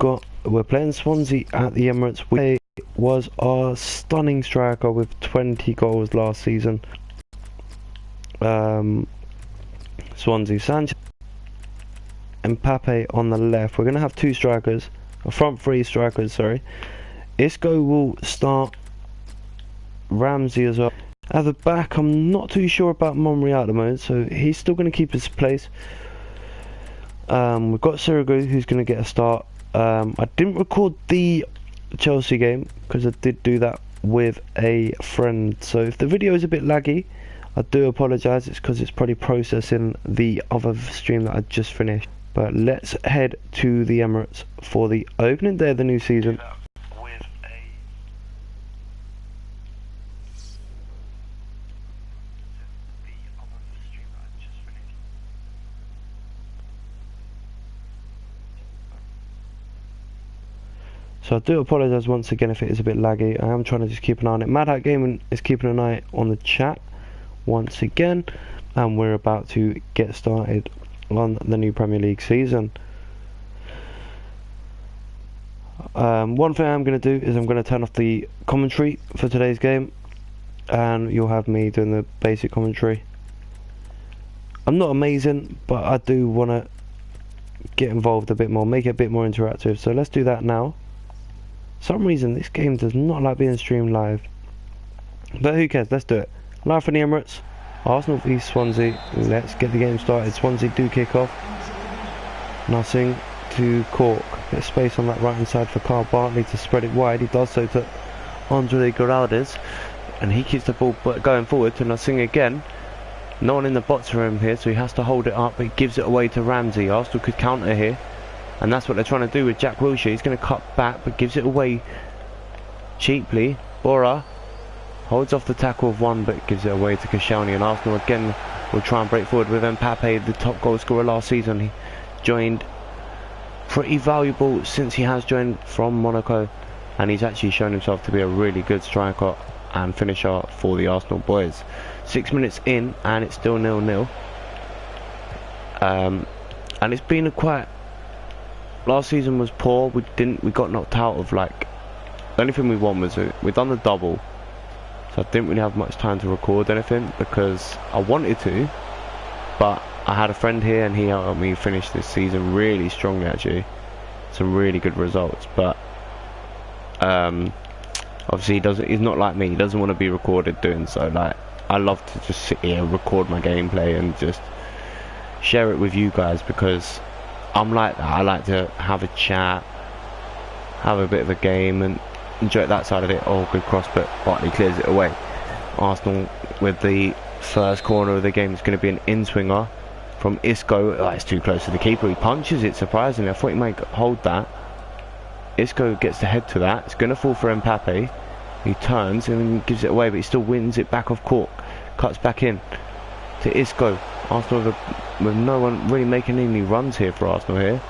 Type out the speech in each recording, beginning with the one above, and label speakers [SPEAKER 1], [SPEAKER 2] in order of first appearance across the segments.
[SPEAKER 1] we're playing Swansea at the Emirates. We was our stunning striker with 20 goals last season. Swansea, Sanchez and Mbappe on the left. We're going to have two strikers, a front three strikers, sorry. Isco will start, Ramsey as well. At the back, I'm not too sure about Monreal at the moment, so he's still going to keep his place. We've got Sirigu, who's going to get a start. I didn't record the Chelsea game because I did do that with a friend, so if the video is a bit laggy, I do apologise. It's because it's probably processing the other stream that I just finished. But let's head to the Emirates for the opening day of the new season. So I do apologise once again if it is a bit laggy. I am trying to just keep an eye on it. Mad Hat Gaming is keeping an eye on the chat once again, and we're about to get started on the new Premier League season. One thing I'm going to do is I'm going to turn off the commentary for today's game, and you'll have me doing the basic commentary. I'm not amazing, but I do want to get involved a bit more, make it a bit more interactive, so let's do that now. For some reason this game does not like being streamed live, but who cares, let's do it. Live from the Emirates, Arsenal v Swansea. Let's get the game started. Swansea do kick off. Nothing to Cork. Bit of space on that right hand side for Carl Bartley to spread it wide. He does so to Andre Geraldes, and he keeps the ball going forward to Nothing again. No one in the box for him here, so he has to hold it up, but he gives it away to Ramsey. Arsenal could counter here, and that's what they're trying to do with Jack Wilshere. He's going to cut back, but gives it away cheaply. Bora holds off the tackle of one, but gives it away to Koscielny, and Arsenal again will try and break forward with Mbappe, the top goal scorer last season. He joined pretty valuable since he has joined from Monaco, and he's actually shown himself to be a really good striker and finisher for the Arsenal boys. 6 minutes in, and it's still 0-0. And it's been a quite... Last season was poor. We got knocked out of, like, the only thing we won was we done the double, so I didn't really have much time to record anything because I wanted to, but I had a friend here and he helped me finish this season really strongly, actually. Some really good results, but obviously he's not like me. He doesn't want to be recorded doing so. Like, I love to just sit here, record my gameplay and just share it with you guys, because I'm like that. I like to have a chat, have a bit of a game and enjoy that side of it. Oh, good cross, but Bartley clears it away. Arsenal with the first corner of the game. It's going to be an in-swinger from Isco. Oh, it's too close to the keeper. He punches it, surprisingly. I thought he might hold that. Isco gets the head to that. It's going to fall for Mbappe. He turns and gives it away, but he still wins it back off Cork. Cuts back in to Isco. Arsenal with no one really making any runs here for Arsenal here.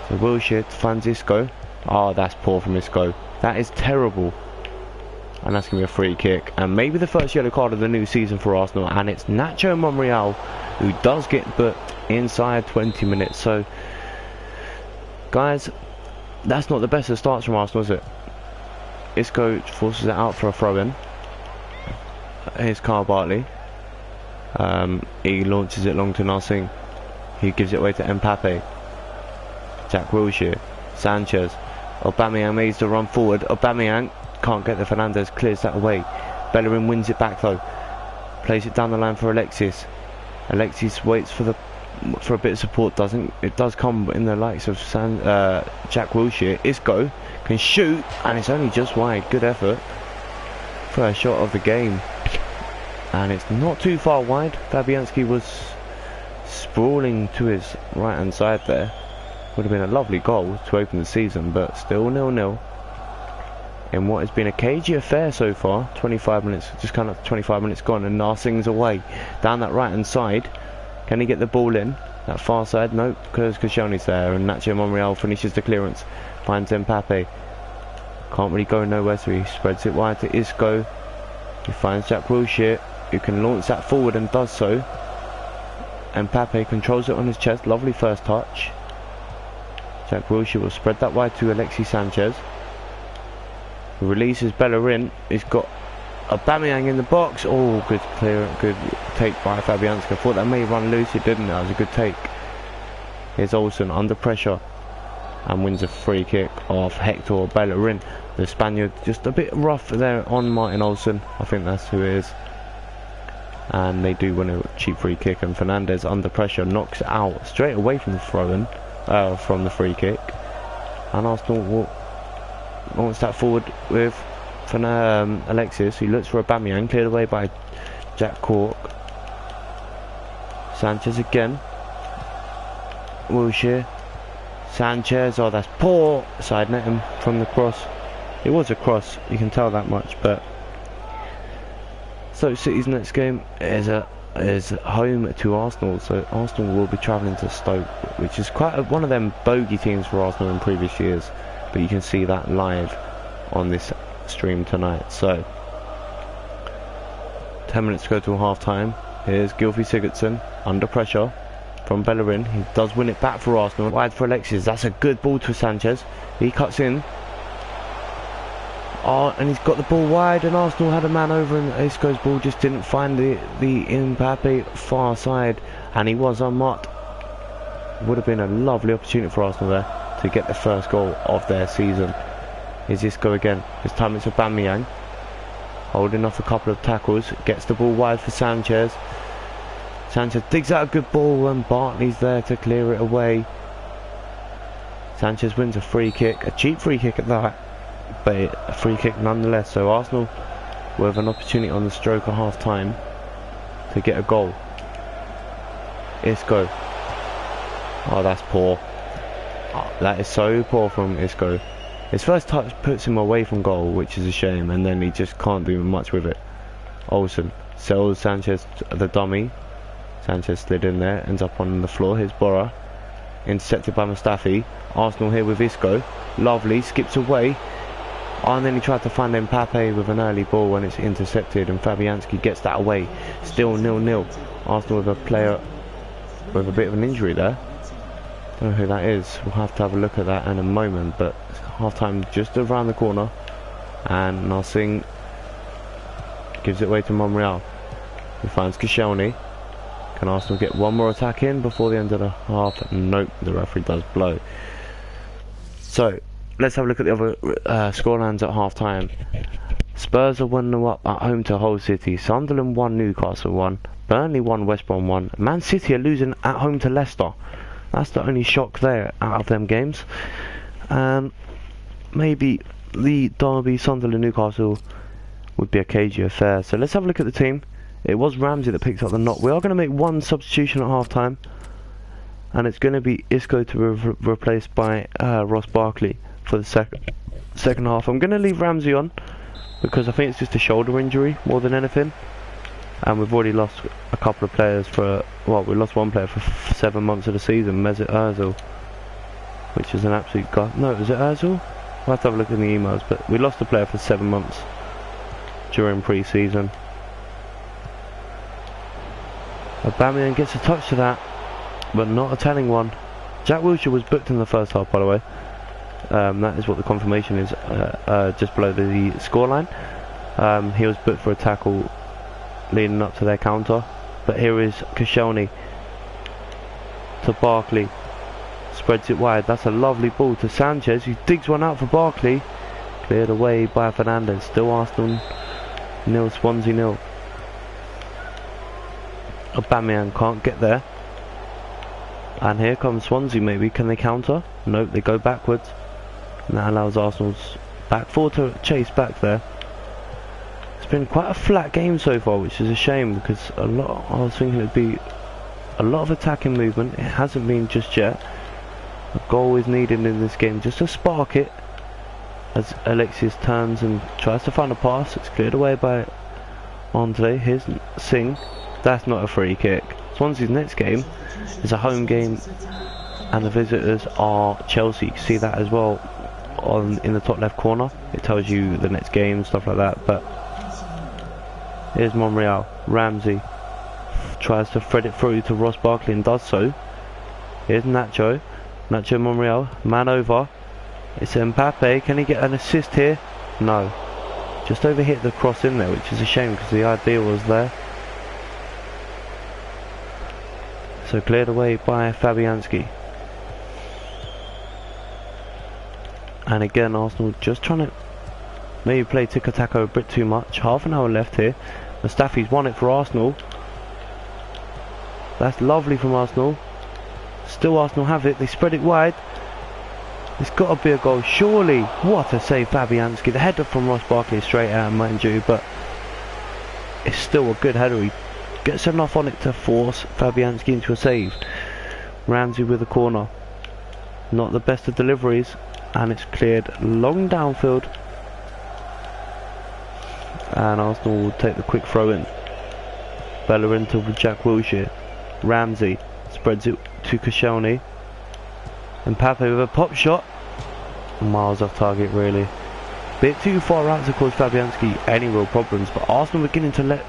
[SPEAKER 1] So Wilshere finds Isco. Oh, that's poor from Isco. That is terrible. And that's going to be a free kick. And maybe the first yellow card of the new season for Arsenal. And it's Nacho Monreal who does get booked inside 20 minutes. So, guys, that's not the best of starts from Arsenal, is it? Isco forces it out for a throw-in. Here's Carl Bartley. He launches it long to Nothing. He gives it away to Mbappe. Jack Wilshere. Sanchez. Aubameyang needs to run forward. Aubameyang can't get the Fernandez, clears that away. Bellerin wins it back though. Plays it down the line for Alexis. Alexis waits for a bit of support. It does come in the likes of Jack Wilshere. Isco can shoot, and it's only just wide. Good effort. First shot of the game, and it's not too far wide. Fabianski was sprawling to his right hand side there. Would have been a lovely goal to open the season, but still 0-0 in what has been a cagey affair so far. 25 minutes, just kind of 25 minutes gone, and Narsing's away down that right hand side. Can he get the ball in that far side? Nope, because Koscielny's there, and Nacho Monreal finishes the clearance, finds Mbappe. Can't really go nowhere, so he spreads it wide to Isco. He finds Jack Wilshere, who can launch that forward and does so. Mbappe controls it on his chest. Lovely first touch. Jack Wilshere will spread that wide to Alexis Sanchez. Releases Bellerin. He's got Aubameyang in the box. Oh, good take by Fabianski. I thought that may run loose, it didn't. That was a good take. Here's Olsen under pressure and wins a free kick off Hector Bellerin. The Spaniard just a bit rough there on Martin Olsen. I think that's who it is. And they do win a cheap free kick, and Fernandez under pressure knocks it out straight away from the throw-in, from the free kick. And Arsenal will launch that forward with Alexis, who looks for Aubameyang, cleared away by Jack Cork. Sanchez again. Wilshere. Sanchez, oh that's poor. Side net him from the cross. It was a cross, you can tell that much, but Stoke City's next game is home to Arsenal, so Arsenal will be travelling to Stoke, which is quite one of them bogey teams for Arsenal in previous years, but you can see that live on this stream tonight. So 10 minutes to go to half time. Here's Gylfi Sigurdsson under pressure from Bellerin. He does win it back for Arsenal. Wide for Alexis. That's a good ball to Sanchez. He cuts in. Oh, and he's got the ball wide, and Arsenal had a man over, and Isco's ball just didn't find the Mbappe far side, and he was unmarked. Would have been a lovely opportunity for Arsenal there to get the first goal of their season. Is Isco again. This time it's Aubameyang holding off a couple of tackles, gets the ball wide for Sanchez. Sanchez digs out a good ball, and Bartley's there to clear it away. Sanchez wins a free kick, a cheap free kick at that, but a free kick nonetheless. So Arsenal will have an opportunity on the stroke of half time to get a goal. Isco. Oh, that's poor. Oh, that is so poor from Isco. His first touch puts him away from goal, which is a shame, and then he just can't do much with it. Olsen sells Sanchez the dummy. Sanchez slid in there, ends up on the floor. Here's Bora, intercepted by Mustafi. Arsenal here with Isco. Lovely, skips away. Oh, and then he tried to find Mbappe with an early ball when it's intercepted, and Fabianski gets that away. Still 0-0. Arsenal with a player with a bit of an injury there. Don't know who that is. We'll have to have a look at that in a moment, but half time just around the corner, and Narsing gives it away to Monreal, who finds Koscielny. Can Arsenal get one more attack in before the end of the half? Nope, the referee does blow. So let's have a look at the other scorelines at half time. Spurs are 1-0 up at home to Hull City. Sunderland 1, Newcastle 1. Burnley 1, West Brom 1. Man City are losing at home to Leicester. That's the only shock there out of them games. And maybe the derby Sunderland Newcastle would be a cagey affair. So let's have a look at the team. It was Ramsey that picked up the knock. We are going to make one substitution at half time, and it's going to be Isco to be replaced by Ross Barkley for the second half. I'm going to leave Ramsey on because I think it's just a shoulder injury more than anything, and we've already lost a couple of players for, well, we lost one player for 7 months of the season, Mesut Ozil, which is an absolute god. No, was it Ozil? I'll have to have a look in the emails, but we lost a player for 7 months during pre-season. Aubameyang gets a touch to that, but not a telling one. Jack Wilshere was booked in the first half, by the way. That is what the confirmation is, just below the scoreline. He was booked for a tackle leading up to their counter. But here is Koscielny to Barkley. Spreads it wide. That's a lovely ball to Sanchez, who digs one out for Barkley. Cleared away by Fernandez. Still Arsenal 0, Swansea 0. Aubameyang can't get there, and here comes Swansea. Maybe can they counter? Nope, they go backwards, and that allows Arsenal's back four to chase back there. It's been quite a flat game so far, which is a shame, because I was thinking it'd be a lot of attacking movement. It hasn't been just yet. A goal is needed in this game just to spark it, as Alexis turns and tries to find a pass. It's cleared away by Andre. Here's Singh. That's not a free kick. Swansea's next game is a home game, and the visitors are Chelsea. You can see that as well in the top left corner. It tells you the next game, stuff like that. But here's Monreal. Ramsey tries to thread it through to Ross Barkley and does so. Here's Nacho. Nacho Monreal, man over. It's Mbappe. Can he get an assist here? No. Just overhit the cross in there, which is a shame because the idea was there. So cleared away by Fabianski. And again, Arsenal just trying to maybe play tiki-taka a bit too much. Half an hour left here. Mustafi's won it for Arsenal. That's lovely from Arsenal. Still Arsenal have it. They spread it wide. It's got to be a goal, surely. What a save, Fabianski. The header from Ross Barkley straight out, mind you, but it's still a good header. He gets enough on it to force Fabianski into a save. Ramsey with a corner. Not the best of deliveries, and it's cleared long downfield. And Arsenal will take the quick throw in. Bellerin to Jack Wilshere. Ramsey spreads it to Koscielny. Mbappe with a pop shot. Miles off target, really. Bit too far out to cause Fabianski any real problems, but Arsenal beginning to let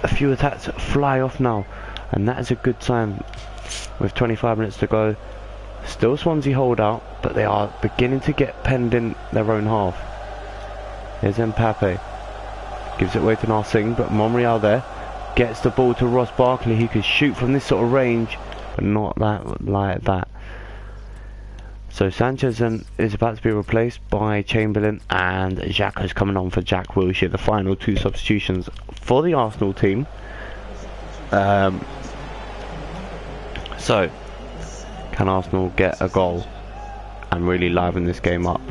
[SPEAKER 1] a few attacks fly off now, and that is a good sign. With 25 minutes to go, still Swansea hold out, but they are beginning to get penned in their own half. Here's Mbappe. Gives it away to Narsingh, but Monreal there. Gets the ball to Ross Barkley. He could shoot from this sort of range, but not that like that. So Sanchez is about to be replaced by Chamberlain, and Xhaka's coming on for Jack Wilshere. The final two substitutions for the Arsenal team. So, can Arsenal get a goal and really liven this game up?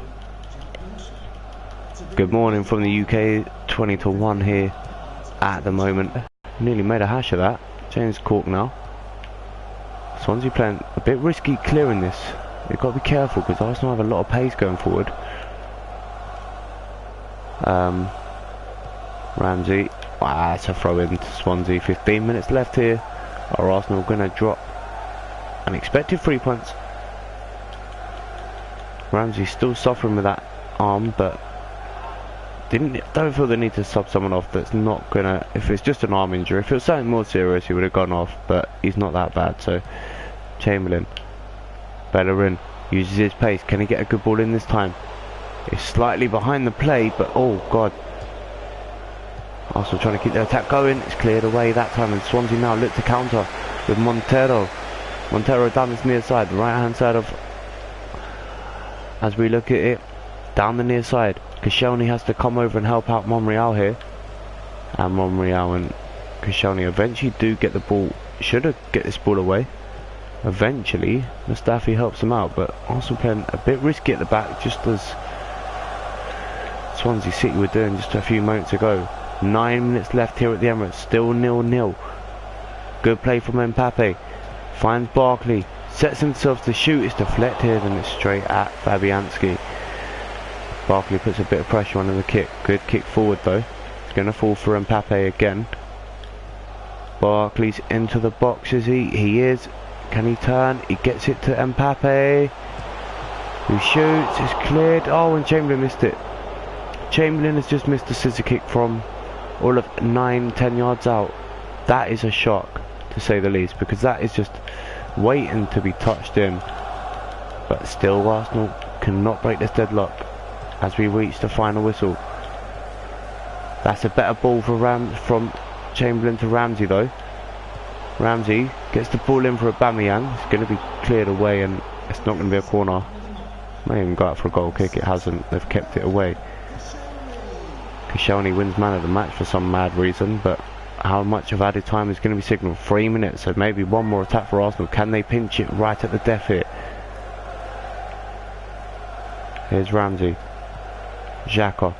[SPEAKER 1] Good morning from the UK. 20-1 here at the moment. Nearly made a hash of that. James Cork now. Swansea playing a bit risky clearing this. You've got to be careful because Arsenal have a lot of pace going forward. Ramsey. Wow, that's a throw in to Swansea. 15 minutes left here. Are Arsenal going to drop an expected 3 points? Ramsey still suffering with that arm, but don't feel the need to sub someone off that's not going to... If it's just an arm injury, if it was something more serious, he would have gone off, but he's not that bad. So, Chamberlain. Bellerin uses his pace. Can he get a good ball in this time? It's slightly behind the play, but oh god. Arsenal trying to keep their attack going. It's cleared away that time, and Swansea now look to counter with Montero. Montero down this near side, the right hand side of... As we look at it, down the near side. Koscielny has to come over and help out Monreal here. And Monreal and Koscielny eventually do get the ball. Should have get this ball away. Eventually, Mustafi helps them out, but Arsenal playing a bit risky at the back, just as Swansea City were doing just a few moments ago. 9 minutes left here at the Emirates, still 0-0. Good play from Mbappe. Finds Barkley, sets himself to shoot, it's deflected and it's straight at Fabianski. Barkley puts a bit of pressure on the kick. Good kick forward though. It's going to fall for Mbappe again. Barkley's into the box, is he? He is. Can he turn? He gets it to Mbappe, who shoots. It's cleared. Oh, and Chamberlain missed it. Chamberlain has just missed a scissor kick from all of 9-10 yards out. That is a shock, to say the least, because that is just waiting to be touched in. But still, Arsenal cannot break this deadlock as we reach the final whistle. That's a better ball from Chamberlain to Ramsey though. Ramsey gets the ball in for Aubameyang. It's going to be cleared away and it's not going to be a corner. May even go out for a goal kick. It hasn't. They've kept it away. Koscielny wins man of the match for some mad reason, but how much of added time is going to be signalled? 3 minutes, so maybe one more attack for Arsenal. Can they pinch it right at the death hit? Here's Ramsey. Xhaka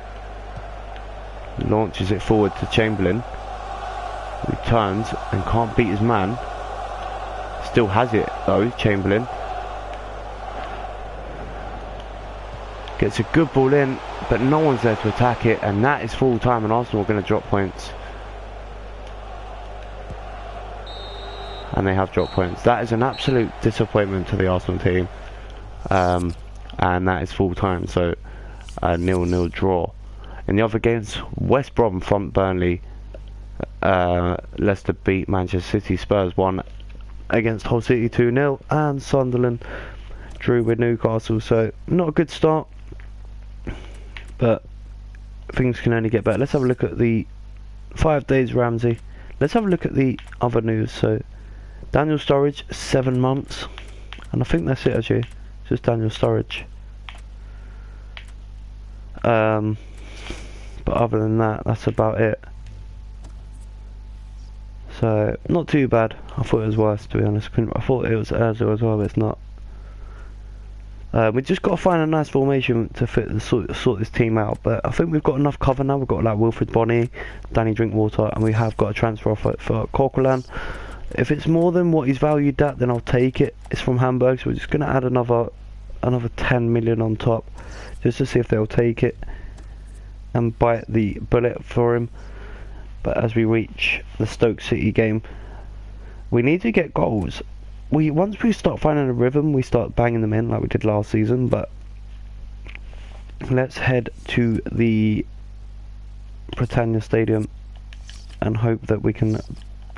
[SPEAKER 1] launches it forward to Chamberlain. He turns and can't beat his man. Still has it though, Chamberlain. Gets a good ball in, but no one's there to attack it, and that is full time, and Arsenal are going to drop points. And they have dropped points. That is an absolute disappointment to the Arsenal team. And that is full time, so a 0-0 draw. In the other games, West Brom front Burnley. Leicester beat Manchester City. Spurs won against Hull City 2-0, and Sunderland drew with Newcastle, so not a good start, but things can only get better. Let's have a look at the 5 days Ramsey. Let's have a look at the other news. So Daniel Sturridge, 7 months, and I think that's it actually, just Daniel Sturridge. But other than that, that's about it. So not too bad. I thought it was worse, to be honest. I thought it was Ozil as well, but it's not. We just got to find a nice formation to fit sort this team out. But I think we've got enough cover now. We've got like Wilfred Bonny, Danny Drinkwater, and we have got a transfer offer for Coquelin. If it's more than what he's valued at, then I'll take it. It's from Hamburg, so we're just going to add another 10 million on top, just to see if they'll take it and bite the bullet for him. But as we reach the Stoke City game, we need to get goals. Once we start finding a rhythm, we start banging them in like we did last season. But let's head to the Britannia Stadium and hope that we can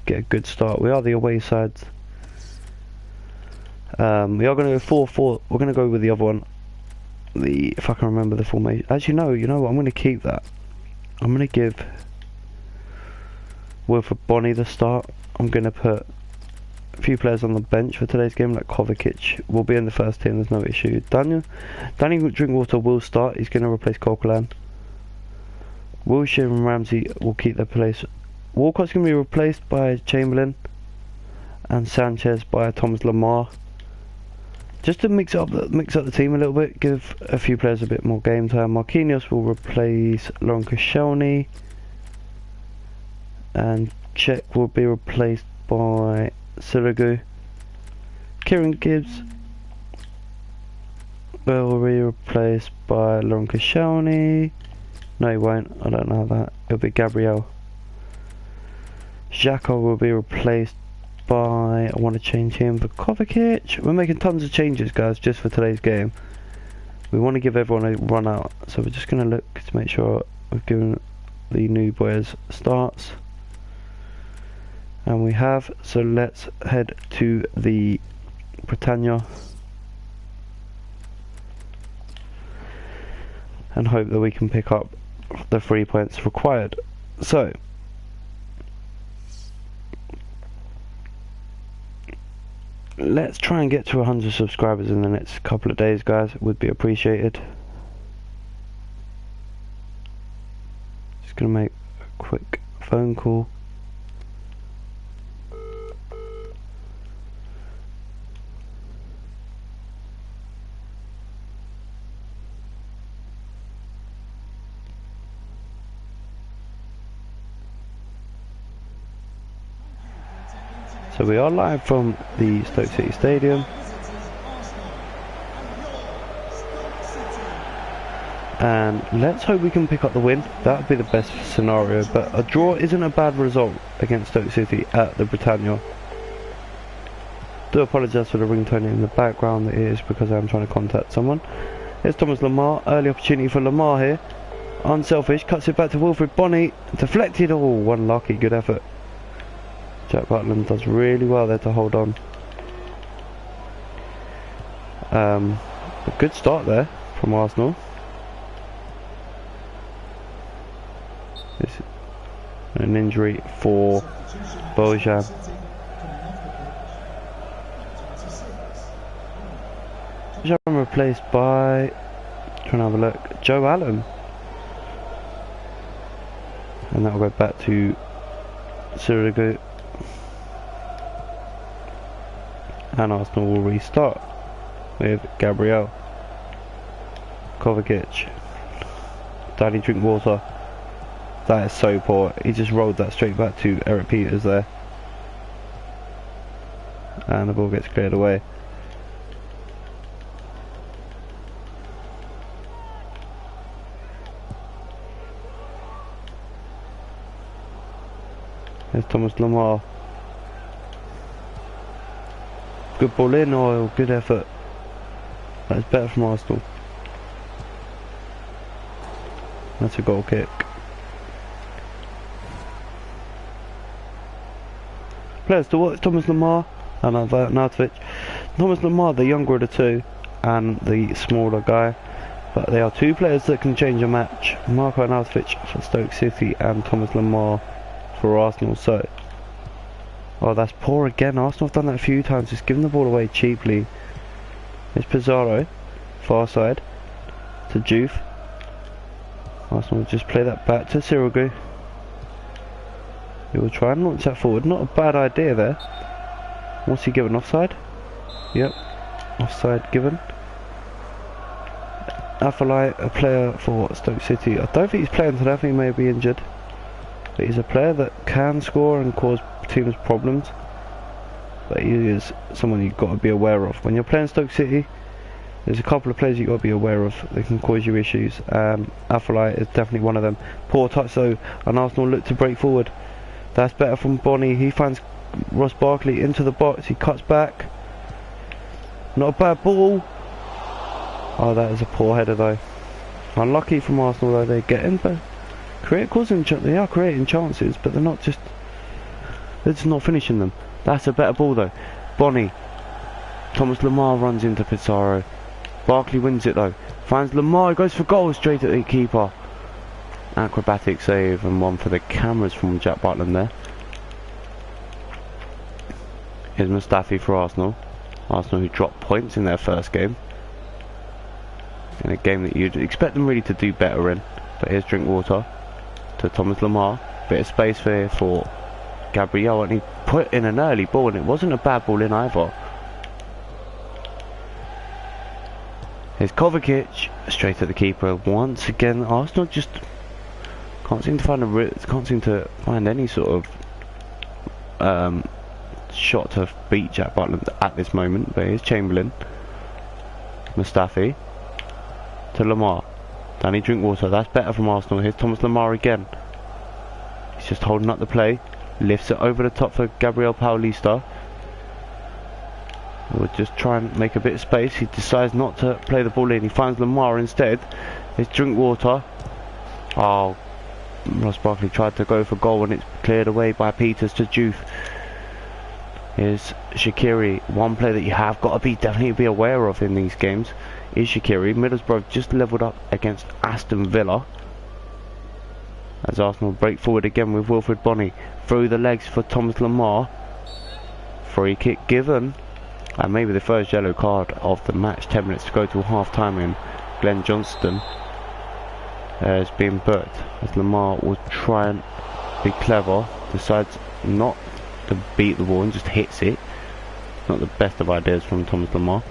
[SPEAKER 1] get a good start. We are the away sides. We are going to go 4-4. We're going to go with the other one. If I can remember the formation. Actually, no. You know what? I'm going to keep that. I'm going to give Wilfred Bonny the start. I'm going to put a few players on the bench for today's game, like Kovacic will be in the first team, there's no issue. Danny Drinkwater will start, he's going to replace Coquelin. Wilshere and Ramsey will keep their place. Walcott's going to be replaced by Chamberlain, and Sanchez by Thomas Lemar. Just to mix up the team a little bit, give a few players a bit more game time. Marquinhos will replace Laurent Koscielny, and Cech will be replaced by Sirigu. Kieran Gibbs will be replaced by Laurent Koscielny. No, he won't. I don't know that. It'll be Gabriel. Xhaka will be replaced by... I want to change him for Kovacic. We're making tons of changes, guys, just for today's game. We want to give everyone a run out, so we're just going to look to make sure we've given the new boys starts. And we have, so let's head to the Britannia and hope that we can pick up the 3 points required. So let's try and get to 100 subscribers in the next couple of days, guys. It would be appreciated. Just gonna make a quick phone call. So we are live from the Stoke City Stadium, and let's hope we can pick up the win. That would be the best scenario, but a draw isn't a bad result against Stoke City at the Britannia. Do apologise for the ringtone in the background. It is because I'm trying to contact someone. Here's Thomas Lemar, early opportunity for Lemar here. Unselfish, cuts it back to Wilfred Bonny, deflected. Oh, one lucky, good effort. Jack Butland does really well there to hold on. A good start there from Arsenal. This is an injury for Bojan. Bojan replaced by, trying to have a look, Joe Allen. And that will go back to Sirigu. And Arsenal will restart with Gabriel, Kovacic, Danny Drinkwater. That is so poor. He just rolled that straight back to Eric Peters there. And the ball gets cleared away. There's Thomas Lemar. Good ball in, or good effort. That's better from Arsenal. That's a goal kick. Players to watch: Thomas Lemar and Arnautovic. Thomas Lemar, the younger of the two, and the smaller guy. But they are two players that can change a match. Marco Arnautovic for Stoke City and Thomas Lemar for Arsenal. So, oh, that's poor again. Arsenal have done that a few times, just giving the ball away cheaply. It's Pizarro, far side, to Juve. Arsenal will just play that back to Sirigu. He will try and launch that forward. Not a bad idea there. What's he given? Offside? Yep, offside given. Afellay, a player for Stoke City. I don't think he's playing today. I think he may be injured. But he's a player that can score and cause teams problems. But he is someone you've got to be aware of. When you're playing Stoke City, there's a couple of players you've got to be aware of that can cause you issues. Afellay is definitely one of them. Poor touch though, and Arsenal look to break forward. That's better from Bonnie. He finds Ross Barkley into the box. He cuts back. Not a bad ball. Oh, that is a poor header though. Unlucky from Arsenal though. They get in, but they are creating chances, but they're just not finishing them. That's a better ball though. Bonnie. Thomas Lemar runs into Pizarro. Barkley wins it though. Finds Lemar. He goes for goal straight at the keeper. Acrobatic save and one for the cameras from Jack Butland there. Here's Mustafi for Arsenal. Arsenal who dropped points in their first game. In a game that you'd expect them really to do better in. But here's Drinkwater to Thomas Lemar. Bit of space here for Gabriel, and he put in an early ball, and it wasn't a bad ball in either. Here's Kovacic straight at the keeper once again. Arsenal just can't seem to find any sort of shot to beat Jack Butland at this moment. But here's Chamberlain. Mustafi to Lemar. Danny Drinkwater. That's better from Arsenal. Here's Thomas Lemar again. He's just holding up the play. Lifts it over the top for Gabriel Paulista. We'll just try and make a bit of space. He decides not to play the ball in. He finds Lemar instead. It's Drinkwater. Oh, Ross Barkley tried to go for goal and it's cleared away by Peters to Juve. Here's Shaqiri. One player that you have got to definitely be aware of in these games is Shaqiri. Middlesbrough just levelled up against Aston Villa. As Arsenal break forward again with Wilfred Bonny. Through the legs for Thomas Lemar. Free kick given. And maybe the first yellow card of the match. 10 minutes to go to half time in. Glenn Johnston has been booked. As Lemar will try and be clever. Decides not to beat the ball and just hits it. Not the best of ideas from Thomas Lemar.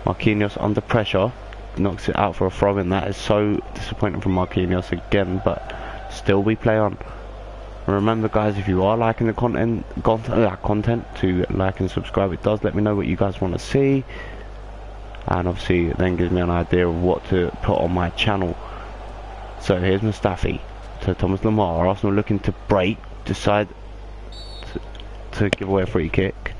[SPEAKER 1] Marquinhos under pressure. Knocks it out for a throw in. That is so disappointing from Marquinhos again. But still we play on. Remember guys, if you are liking the content to like and subscribe. It does let me know what you guys want to see, and obviously it then gives me an idea of what to put on my channel. So here's Mustafi to Thomas Lemar. Arsenal looking to break, decide to give away a free kick.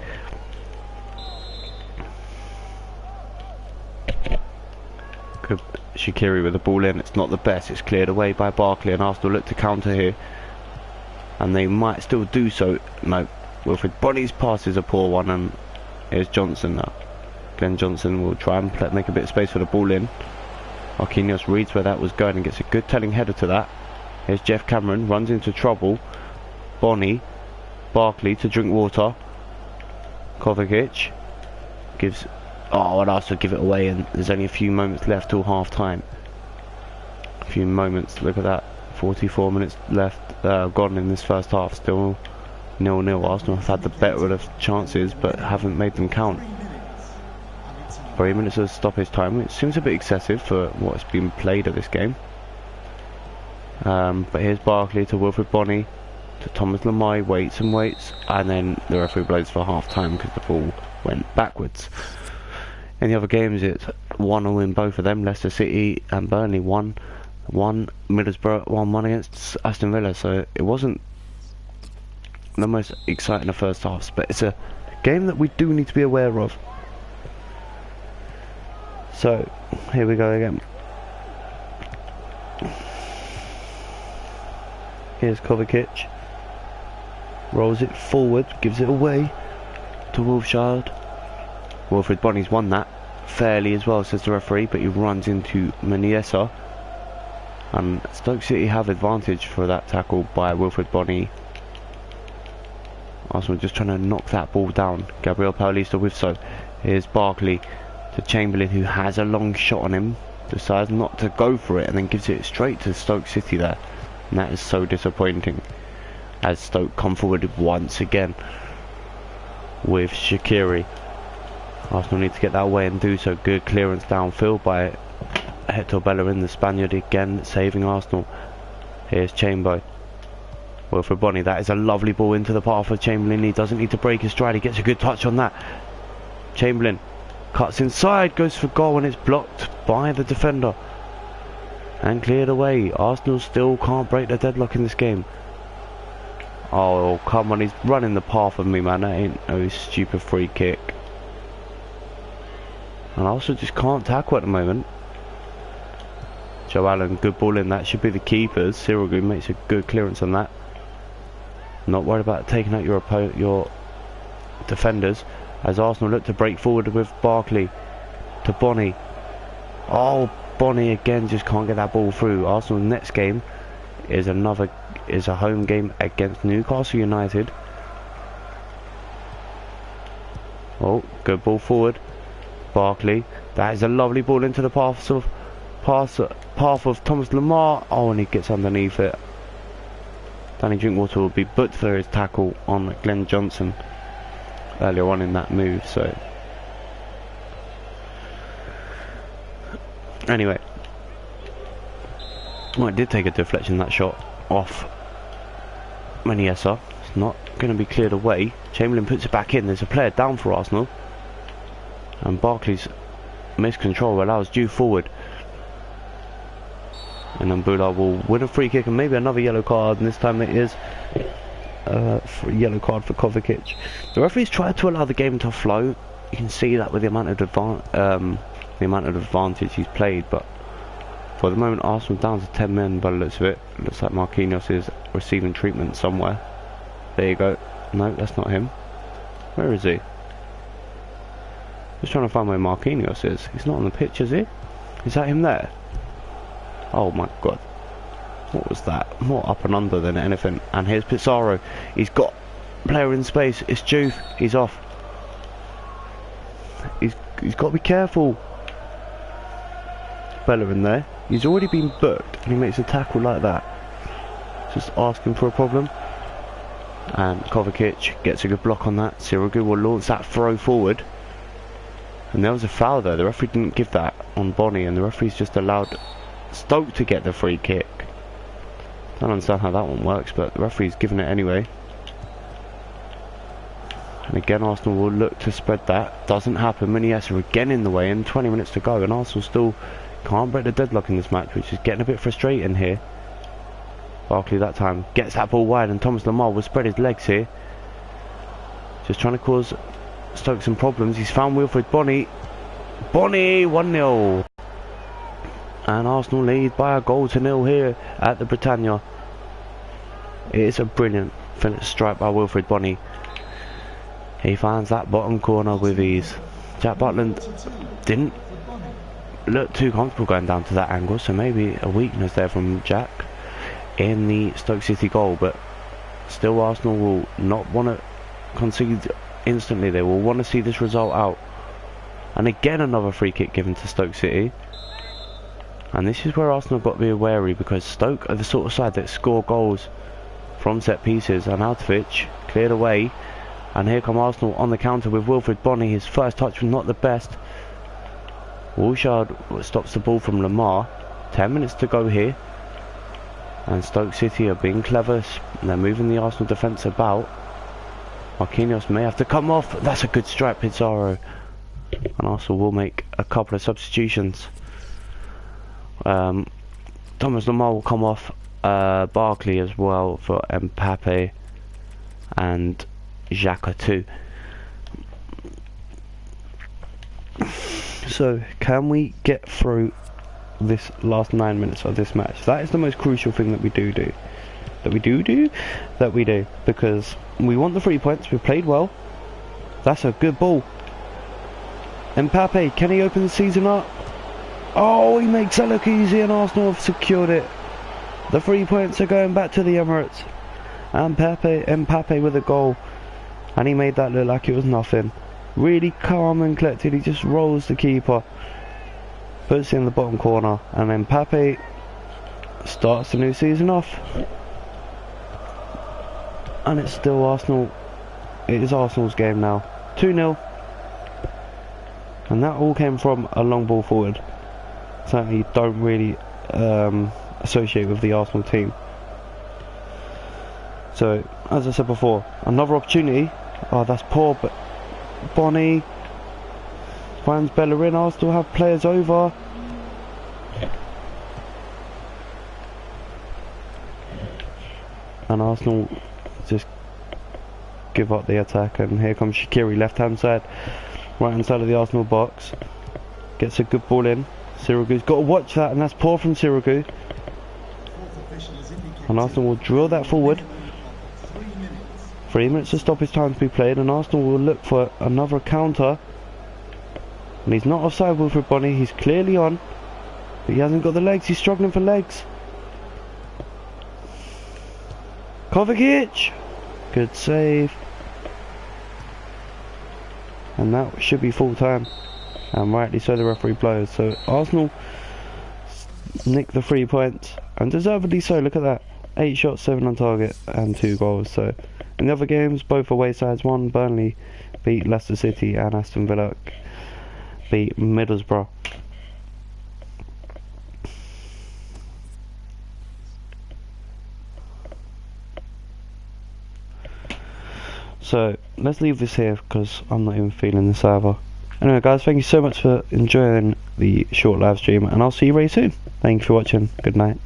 [SPEAKER 1] Good. Shaqiri with the ball in. It's not the best. It's cleared away by Barkley, and Arsenal look to counter here. And they might still do so. No, Wilfred Bonny's pass is a poor one, and here's Johnson now. Glenn Johnson will try and make a bit of space for the ball in. Marquinhos reads where that was going and gets a good telling header to that. Here's Jeff Cameron, runs into trouble. Bonny, Barkley to Drinkwater. Kovacic gives. Oh, I'd also give it away, and there's only a few moments left till half time. A few moments, look at that. 44 minutes left, gone in this first half. Still 0-0. Arsenal have had the better of chances but haven't made them count. 3 minutes of stoppage time, which seems a bit excessive for what's been played at this game. But here's Barkley to Wilfred Bonny to Thomas Lemar. Waits and waits, and then the referee blows for half time because the ball went backwards. In the other games it's 1-0 in both of them. Leicester City and Burnley 1-1, Middlesbrough 1-1 against Aston Villa. So it wasn't the most exciting of first halves, but it's a game that we do need to be aware of. So here we go again. Here's Kovacic, rolls it forward, gives it away to Wilshere. Wilfred Bonny's won that. fairly as well, says the referee, but he runs into Maniesa. And Stoke City have advantage for that tackle by Wilfred Bonney. Arsenal just trying to knock that ball down. Gabriel Paulista with so. Here's Barkley to Chamberlain, who has a long shot on him. Decides not to go for it and then gives it straight to Stoke City there. And that is so disappointing, as Stoke come forward once again with Shaqiri. Arsenal need to get that away and do so. Good clearance downfield by Hector Bellerin, the Spaniard, again saving Arsenal. Here's Chambo. Wilfred Bonney, that is a lovely ball into the path of Chamberlain. He doesn't need to break his stride, he gets a good touch on that. Chamberlain cuts inside, goes for goal, and it's blocked by the defender and cleared away. Arsenal still can't break the deadlock in this game. Oh come on, he's running the path of me, man. That ain't no stupid free kick. And Arsenal just can't tackle at the moment. Joe Allen, good ball in, that should be the keeper's. Sirigu makes a good clearance on that. Not worried about taking out your defenders, as Arsenal look to break forward with Barkley to Bonney. Oh, Bonney again just can't get that ball through. Arsenal's next game is a home game against Newcastle United. Oh, good ball forward. Barkley, that is a lovely ball into the path of Thomas Lemar. Oh, and he gets underneath it. Danny Drinkwater will be booked for his tackle on Glenn Johnson earlier on in that move. So anyway, well, it did take a deflection, that shot off Maniesa. It's not going to be cleared away. Chamberlain puts it back in. There's a player down for Arsenal, and Barkley's miscontrol allows due forward. And then Bula will win a free kick and maybe another yellow card, and this time it is a yellow card for Kovacic. The referee's tried to allow the game to flow. You can see that with the amount of advantage he's played, but for the moment Arsenal down to 10 men by the looks of it. It looks like Marquinhos is receiving treatment somewhere. There you go. No, that's not him. Where is he? Just trying to find where Marquinhos is. He's not on the pitch, is he? Is that him there? Oh my god, what was that? More up and under than anything. And here's Pizarro. He's got player in space. It's Juve. He's off. He's got to be careful. Bellerin there. He's already been booked and he makes a tackle like that. Just asking for a problem. And Kovacic gets a good block on that. Sirigu will launch that throw forward. And there was a foul there. The referee didn't give that on Bonney, and the referee's just allowed Stoke to get the free kick. Don't understand how that one works, but the referee's given it anyway. And again Arsenal will look to spread that. Doesn't happen. Maniesa again in the way, and 20 minutes to go, and Arsenal still can't break the deadlock in this match, which is getting a bit frustrating here. Barkley that time gets that ball wide, and Thomas Lemar will spread his legs here, just trying to cause Stoke some problems. He's found Wilfred Bonney. Bonney 1-0. And Arsenal lead by a goal to nil here at the Britannia. It is a brilliant finish strike by Wilfred Bonney. He finds that bottom corner with ease. Jack Butland didn't look too comfortable going down to that angle, so maybe a weakness there from Jack in the Stoke City goal. But still, Arsenal will not want to concede instantly. They will want to see this result out. And again another free kick given to Stoke City. And this is where Arsenal have got to be wary, because Stoke are the sort of side that score goals from set pieces. And Arnautovic cleared away, and here come Arsenal on the counter with Wilfred Bonney. His first touch was not the best. Wouchard stops the ball from Lemar. 10 minutes to go here, and Stoke City are being clever. They're moving the Arsenal defence about. Marquinhos may have to come off. That's a good strike, Pizarro. And Arsenal will make a couple of substitutions. Thomas Lemar will come off. Barkley as well for Mbappe, and Xhaka too. So can we get through this last 9 minutes of this match? That is the most crucial thing that we do. Because we want the 3 points. We played well. That's a good ball. Mbappe, can he open the season up? Oh, he makes it look easy and Arsenal have secured it. The 3 points are going back to the Emirates. And Mbappe with a goal. And he made that look like it was nothing. Really calm and collected, he just rolls the keeper. Puts it in the bottom corner. And Mbappe starts the new season off. And it's still Arsenal. It is Arsenal's game now. 2-0. And that all came from a long ball forward. Certainly don't really associate with the Arsenal team. So, as I said before, another opportunity. Oh, that's poor, but Bonnie finds Bellerin. Arsenal have players over. And Arsenal just give up the attack, and here comes Shaqiri, left hand side, right hand side of the Arsenal box. Gets a good ball in. Sirigu's got to watch that, and that's poor from Sirigu. And Arsenal will drill that forward. 3 minutes to stop his time to be played, and Arsenal will look for another counter. And he's not offside with Bonnie, he's clearly on. But he hasn't got the legs, he's struggling for legs. Kovacic! Good save. And that should be full time. And rightly so, the referee blows. So Arsenal nick the 3 points, and deservedly so. Look at that, 8 shots, 7 on target and 2 goals. So in the other games, both away sides won. Burnley beat Leicester City and Aston Villa beat Middlesbrough. So let's leave this here because I'm not even feeling this either. Anyway guys, thank you so much for enjoying the short live stream, and I'll see you very soon. Thank you for watching. Good night.